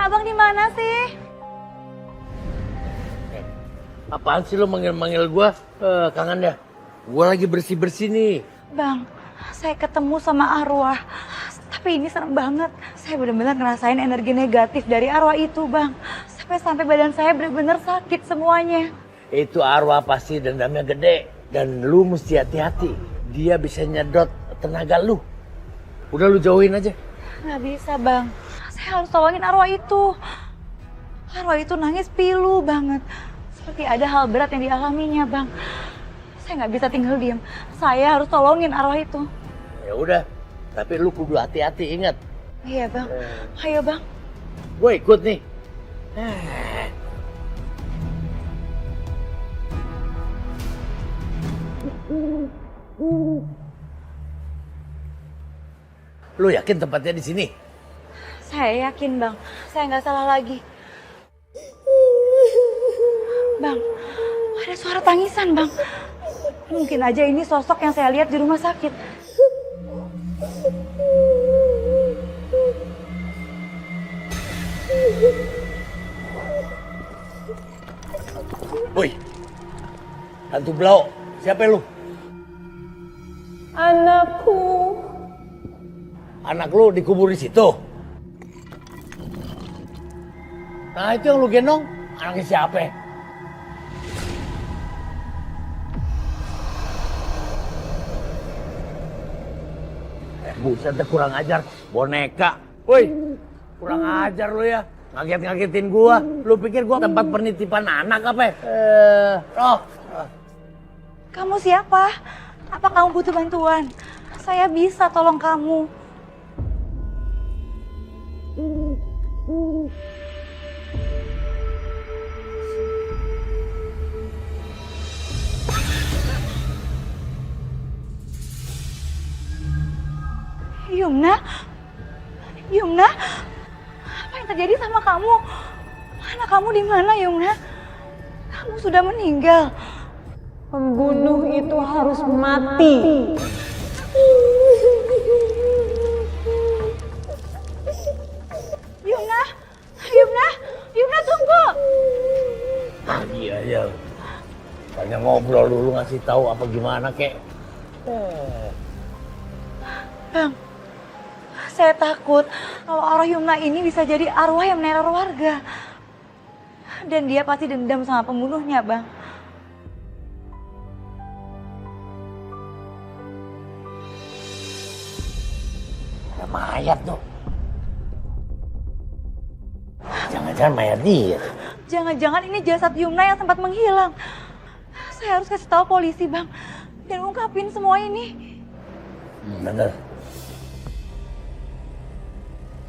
Abang di mana sih? Apaan sih lo manggil-manggil gua? Kangen ya? Gua lagi bersih-bersih nih. Bang, saya ketemu sama arwah. Tapi ini serem banget. Saya benar-benar ngerasain energi negatif dari arwah itu, Bang. Sampai badan saya benar-benar sakit semuanya. Itu arwah pasti dendamnya gede. Dan lu mesti hati-hati. Dia bisa nyedot tenaga lu. Udah lu jauhin aja. Nggak bisa, Bang. Saya harus tolongin arwah itu. Arwah itu nangis pilu banget. Seperti ada hal berat yang dialaminya, Bang. Saya nggak bisa tinggal diam. Saya harus tolongin arwah itu. Ya udah, tapi lu kudu hati-hati, ingat. Iya, Bang. Ayo, Bang. Gue ikut nih. Lu yakin tempatnya di sini? Saya yakin, Bang. Saya nggak salah lagi. Bang, ada suara tangisan, Bang. Mungkin aja ini sosok yang saya lihat di rumah sakit. Woi, hantu blau, siapa lu? Anakku. Anak lu dikubur di situ? Nah itu yang lu gendong, anaknya siapa? Buset, kurang ajar, boneka. Woi, kurang ajar lu ya. Ngaget-ngagetin gua. Lu pikir gua tempat penitipan anak apa? Roh. Kamu siapa? Apa kamu butuh bantuan? Saya bisa tolong kamu. Yumna? Yumna? Apa yang terjadi sama kamu? Anak kamu di mana, Yumna? Kamu sudah meninggal. Pembunuh itu harus mati. Yumna? Yumna? Yumna, tunggu! Ah, iya ya. Banyak ngobrol dulu, ngasih tahu apa gimana kek. Bang, saya takut kalau arwah Yumna ini bisa jadi arwah yang meneror warga. Dan dia pasti dendam sama pembunuhnya, Bang. Ada mayat tuh. Jangan-jangan mayat dia. Jangan-jangan ini jasad Yumna yang sempat menghilang. Saya harus kasih tahu polisi, Bang. Dan ungkapin semua ini. Bener.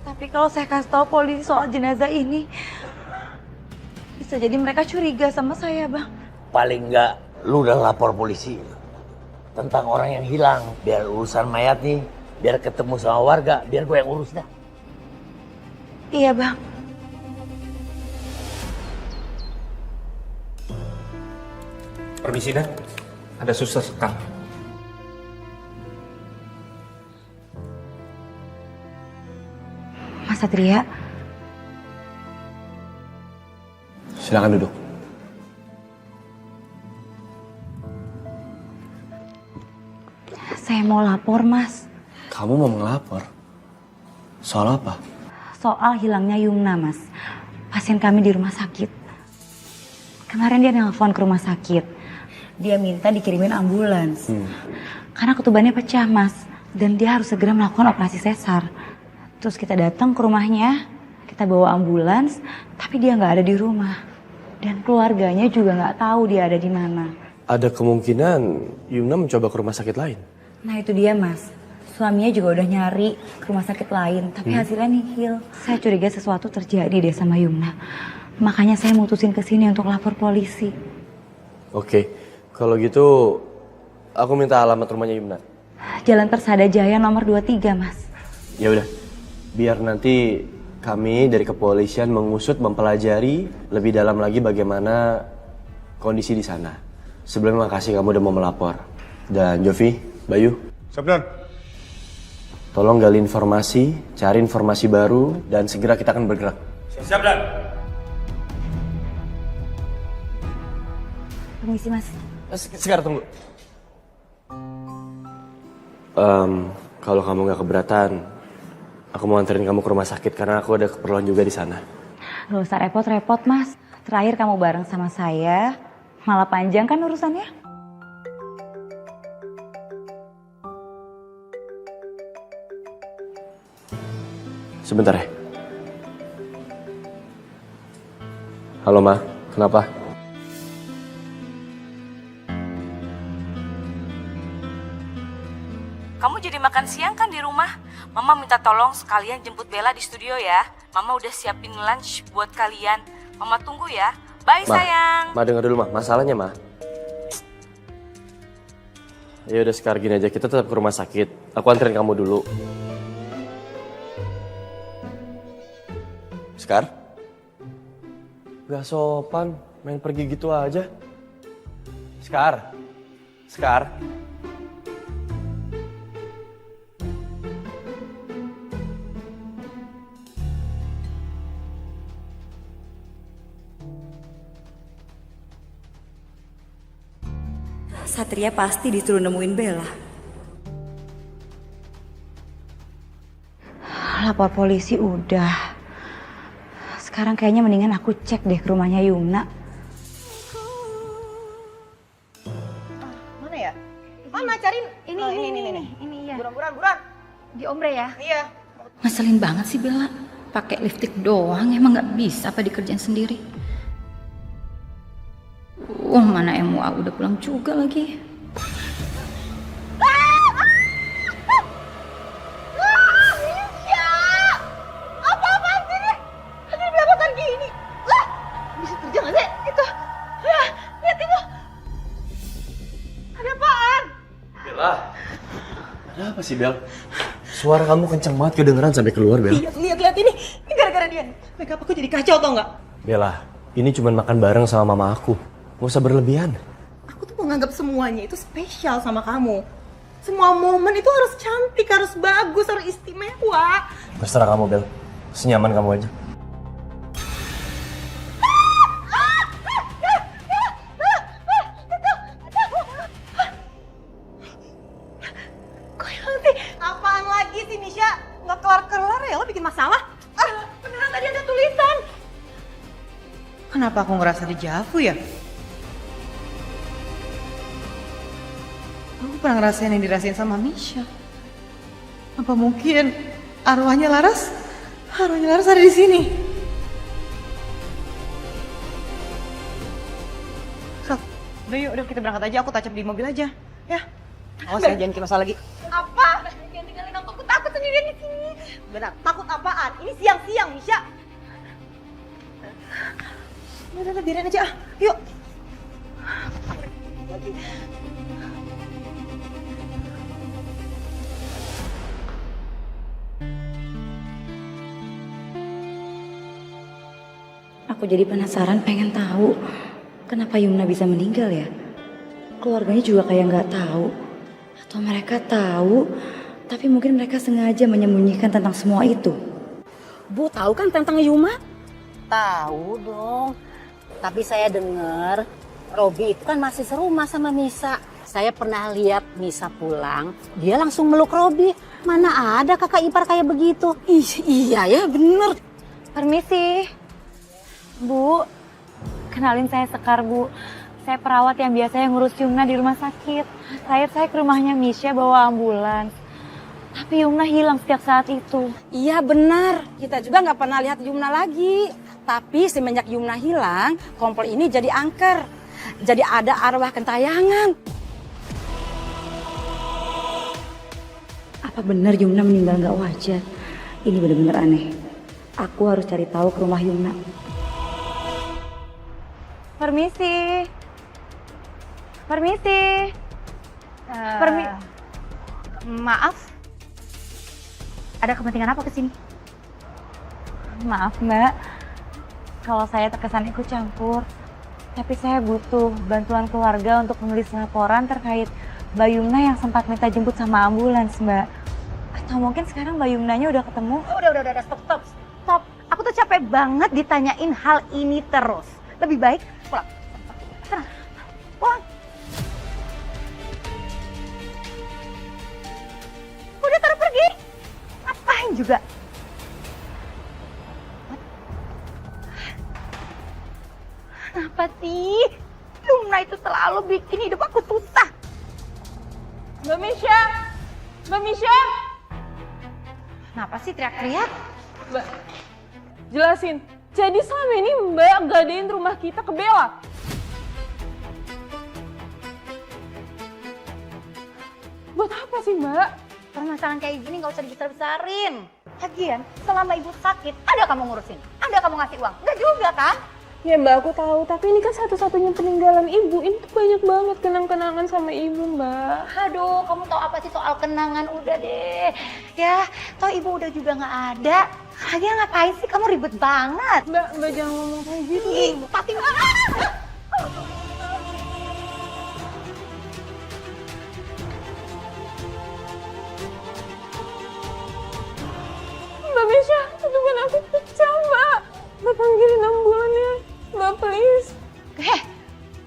Tapi kalau saya kasih tahu polisi soal jenazah ini, bisa jadi mereka curiga sama saya, Bang. Paling enggak lu udah lapor polisi tentang orang yang hilang. Biar urusan mayat nih, biar ketemu sama warga, biar gue yang urus dah. Iya, Bang. Permisi, Dan. Ada suster sekang. Mas Satria, Silakan duduk. saya mau lapor, Mas. Kamu mau ngelapor? Soal apa? Soal hilangnya Yumna, Mas. Pasien kami di rumah sakit. Kemarin dia nelpon ke rumah sakit. Dia minta dikirimin ambulans. Karena ketubannya pecah, Mas. Dan dia harus segera melakukan operasi sesar. Terus kita datang ke rumahnya, kita bawa ambulans, tapi dia nggak ada di rumah. Dan keluarganya juga nggak tahu dia ada di mana. Ada kemungkinan Yumna mencoba ke rumah sakit lain. Nah itu dia, Mas. Suaminya juga udah nyari ke rumah sakit lain, tapi hasilnya nihil. Saya curiga sesuatu terjadi deh sama Yumna. Makanya saya mutusin ke sini untuk lapor polisi. Oke, kalau gitu aku minta alamat rumahnya Yumna. Jalan Persada Jaya nomor 23, Mas. Ya udah, biar nanti kami dari kepolisian mengusut, mempelajari lebih dalam lagi bagaimana kondisi di sana. Sebelumnya makasih kamu udah mau melapor. Dan Jovi, Bayu, Sabdan. Tolong gali informasi, cari informasi baru, dan segera kita akan bergerak. Siap, Dan. Permisi mas. Sekarang tunggu. Kalau kamu nggak keberatan, aku mau anterin kamu ke rumah sakit karena aku ada keperluan juga di sana. Gak usah repot-repot mas. Terakhir kamu bareng sama saya, malah panjang kan urusannya? Sebentar ya. Halo Ma, kenapa? Kamu jadi makan siang kan di rumah? Mama minta tolong sekalian jemput Bella di studio ya. Mama udah siapin lunch buat kalian. Mama tunggu ya. Bye sayang. Ma denger dulu Ma, masalahnya Ma. Ya udah sekarang gini aja, kita tetap ke rumah sakit. Aku anterin kamu dulu. Sekar? Gak sopan, main pergi gitu aja. Sekar? Sekar? Satria pasti disuruh nemuin Bella. Lapor polisi udah. Sekarang kayaknya mendingan aku cek deh ke rumahnya Yumna. Mana ya? Mana cariin? Ini ya. Buruan. Di ombre ya. Iya. Ngeselin banget sih Bella. Pakai lipstick doang emang nggak bisa apa dikerjain sendiri. Mana MUA udah pulang juga lagi. Apa-apaan sih ini? Ini belabakan gini. Lah, bisa kerja nggak sih? Itu. Lihat itu. Ada apaan? Bella. Ada apa sih Bel? Suara kamu kenceng banget kedengeran sampai keluar Bel. Iya, lihat ini. Ini gara-gara dia. Makeup aku jadi kacau tau nggak? Bella, ini cuma makan bareng sama mama aku. Gak usah berlebihan. Aku tuh menganggap semuanya itu spesial sama kamu. Semua momen itu harus cantik, harus bagus, harus istimewa. Terserah kamu Bel, senyaman kamu aja. Kok sih? Apaan lagi sih Misha? Nggak kelar-kelar ya lo bikin masalah? Beneran tadi ada tulisan. Kenapa aku ngerasa dejavu ya? Aku pernah ngerasain yang dirasain sama Misha. Apa mungkin arwahnya Laras? Arwahnya Laras ada di sini. Sok, udah kita berangkat aja. Aku touch up di mobil aja, ya. Awas ya, jangan bikin masalah lagi. Apa? Jangan tinggalin aku takut sendirian di sini. Benar, takut apaan? Ini siang-siang, Misha. Udah, biarin aja. Yuk. Aku jadi penasaran pengen tahu kenapa Yumna bisa meninggal ya. Keluarganya juga kayak nggak tahu. Atau mereka tahu, tapi mungkin mereka sengaja menyembunyikan tentang semua itu. Bu tahu kan tentang Yuma? Tahu dong. Tapi saya dengar Robi itu kan masih serumah sama Misa. Saya pernah lihat Misa pulang, dia langsung meluk Robi. Mana ada kakak ipar kayak begitu? Iya ya bener. Permisi. Bu, kenalin saya Sekar, Bu. Saya perawat yang biasanya ngurus Yumna di rumah sakit. Terakhir saya ke rumahnya Misha bawa ambulans. Tapi Yumna hilang setiap saat itu. Iya benar. Kita juga nggak pernah lihat Yumna lagi. Tapi semenjak Yumna hilang, kompor ini jadi angker. Jadi ada arwah kentayangan. Apa benar Yumna meninggal nggak wajar? Ini benar-benar aneh. Aku harus cari tahu ke rumah Yumna. Permisi. Maaf. Ada kepentingan apa kesini? Maaf Mbak, kalau saya terkesan ikut campur. Tapi saya butuh bantuan keluarga untuk menulis laporan terkait Mbak Yumna yang sempat minta jemput sama ambulans Mbak. Atau mungkin sekarang Mbak Yumnanya udah ketemu? Udah, stop. Aku tuh capek banget ditanyain hal ini terus. Lebih baik pulang. Sana, pulang. Udah taruh pergi. Ngapain juga? Kenapa sih? Yumna itu selalu bikin hidup aku susah. Mbak Misha! Mbak Misha! Kenapa sih teriak-teriak? Mbak, jelasin. Jadi selama ini Mbak gadein rumah kita ke Bella? Buat apa sih Mbak? Permasalahan kayak gini gak usah dibesar-besarin. Lagian, selama ibu sakit, ada kamu ngurusin? Ada kamu ngasih uang? Enggak juga kan? Ya Mbak, aku tahu. Tapi ini kan satu-satunya peninggalan ibu. Ini tuh banyak banget kenang-kenangan sama ibu Mbak. Aduh, kamu tahu apa sih soal kenangan? Udah deh. Ya, toh ibu udah juga nggak ada. Lagian ngapain sih kamu ribet banget? Mbak jangan ngomong kayak gitu. Ih, pasti Mbak Misha, itu kan aku pecah Mbak. Mbak panggilin ambulannya. Mbak please.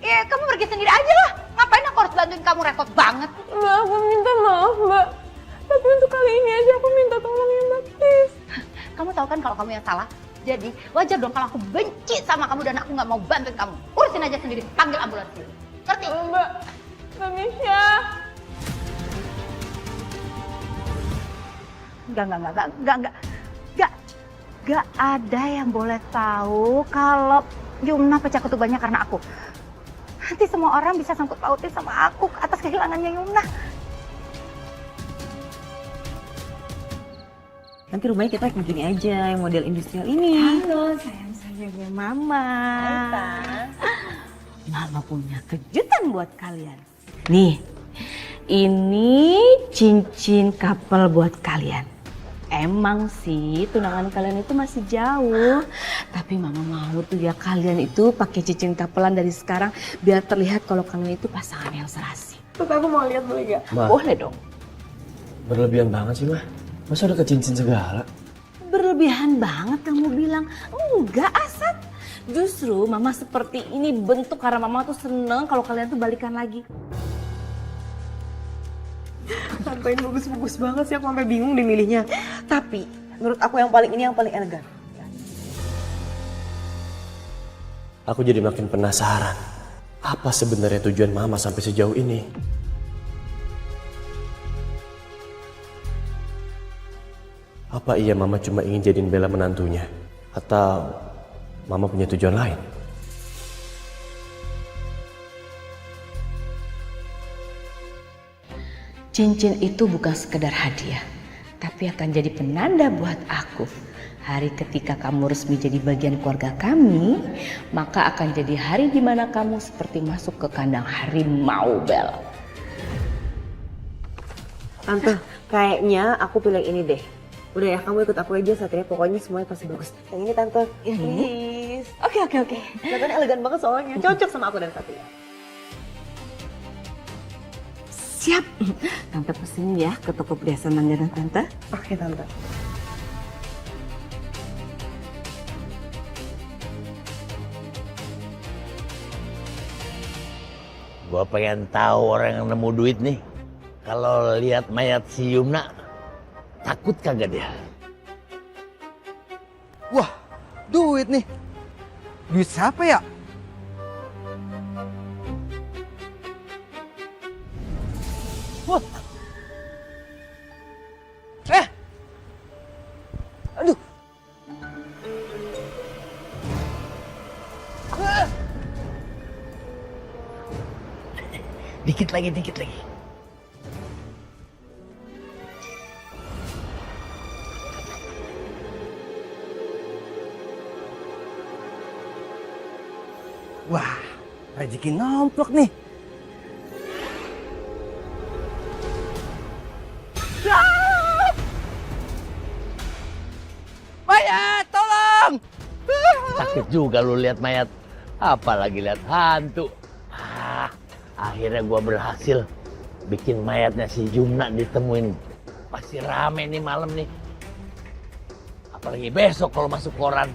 Ya kamu pergi sendiri aja lah. Ngapain aku harus bantuin kamu, repot banget. Mbak, aku minta maaf Mbak. Tapi untuk kali ini aja aku minta tolong ya Mbak, please. Kamu tahu kan kalau kamu yang salah. Jadi wajar dong kalau aku benci sama kamu dan aku nggak mau bantuin kamu. Urusin aja sendiri, panggil ambulans sendiri. Ngerti? Mbak Misha. Gak ada yang boleh tahu kalau Yumna pecah ketubannya karena aku. Nanti semua orang bisa sangkut pautin sama aku atas kehilangannya Yumna. Nanti rumahnya kita kayak gini aja, yang model industrial ini. Halo, sayang saya Mama. Mama punya kejutan buat kalian. Nih, ini cincin couple buat kalian. Emang sih tunangan kalian itu masih jauh, tapi Mama mau tuh ya kalian itu pakai cincin couple-an dari sekarang biar terlihat kalau kalian itu pasangan yang serasi. Terus aku mau lihat boleh gak? Ma, Boleh dong. berlebihan banget sih, Ma. Masa udah ke cincin segala? Berlebihan banget kamu bilang. Enggak, Asad. Justru Mama seperti ini bentuk karena Mama tuh seneng kalau kalian tuh balikan lagi. Tante ini bagus-bagus banget sih, aku sampai bingung deh milihnya. Tapi menurut aku yang paling ini yang paling elegan. Aku jadi makin penasaran. Apa sebenarnya tujuan Mama sampai sejauh ini? Apa iya Mama cuma ingin jadiin Bella menantunya? Atau Mama punya tujuan lain? Cincin itu bukan sekedar hadiah, tapi akan jadi penanda buat aku. Hari ketika kamu resmi jadi bagian keluarga kami, maka akan jadi hari di mana kamu seperti masuk ke kandang harimau, Bel. Tante, kayaknya aku pilih yang ini deh. Udah ya, kamu ikut aku aja Satria, pokoknya semuanya pasti bagus. Yang ini Tante, please. Oke. Kelihatannya elegan banget soalnya, cocok sama aku dan Satria. Siap. Tante pesen ya ke toko perhiasan langganan Tante. Oke Tante. Gua pengen tahu orang yang nemu duit nih. Kalau lihat mayat si Yumna, takut kagak dia? Wah, duit nih. Duit siapa ya? Wah. Aduh. Dikit lagi. Wah, rezeki nomplok nih. Mayat, tolong! Sakit juga lu lihat mayat, apalagi lihat hantu. Akhirnya gua berhasil bikin mayatnya si Yumna ditemuin. Pasti rame nih malam nih. Apalagi besok kalau masuk koran.